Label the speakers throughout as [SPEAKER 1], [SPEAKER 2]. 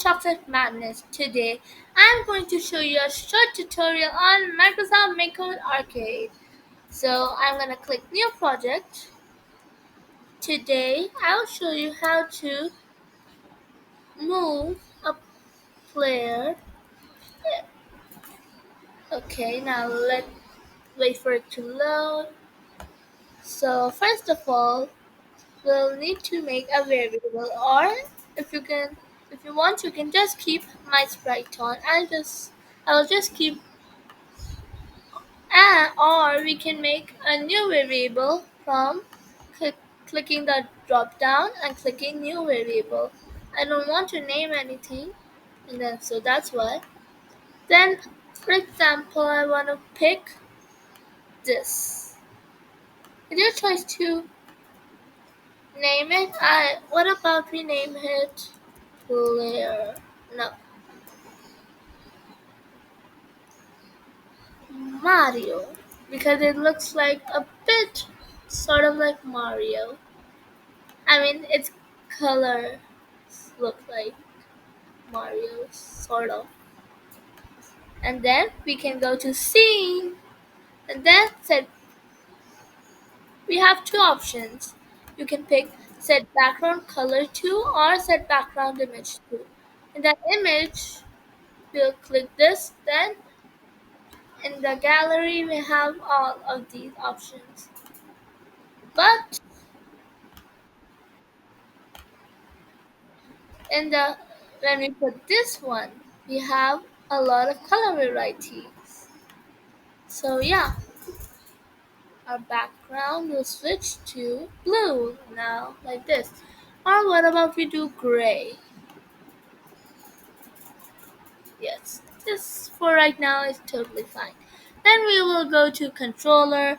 [SPEAKER 1] Chocolate Madness. Today, I'm going to show you a short tutorial on Microsoft Makecode Arcade. So, I'm going to click New Project. Today, I'll show you how to move a player. Okay, now let's wait for it to load. So, first of all, we'll need to make a variable, or if you can, if you want, you can just keep my sprite on. I'll just keep. Or we can make a new variable from click, clicking the drop down and clicking new variable. I don't want to name anything, and then so that's why. Then, for example, I want to pick this. It's your choice to name it. What about we name it player? No, Mario, because it looks like a bit sort of like Mario. I mean, its colors look like Mario, sort of. And then we can go to scene, and then set. We have two options. You can pick set background color to or set background image to. In the image, we'll click this. Then in the gallery, we have all of these options. But in the when we put this one, we have a lot of color varieties. So yeah, our background will switch to blue now, like this. Or what about we do gray? Yes, this for right now is totally fine. Then we will go to controller,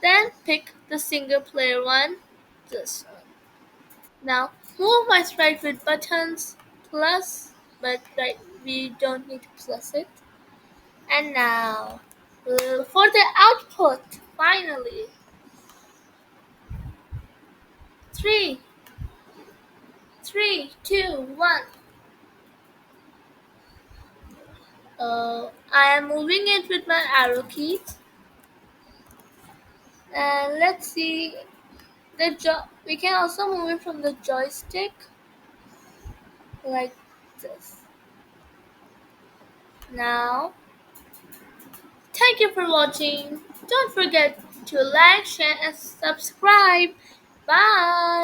[SPEAKER 1] then pick the single player one, this one. Now move my sprite with buttons, plus, but right, we don't need to plus it. And now, for the output, finally, three, three, two, one. I am moving it with my arrow keys, and let's see we can also move it from the joystick like this. Now, thank you for watching. Don't forget to like, share, and subscribe. Bye.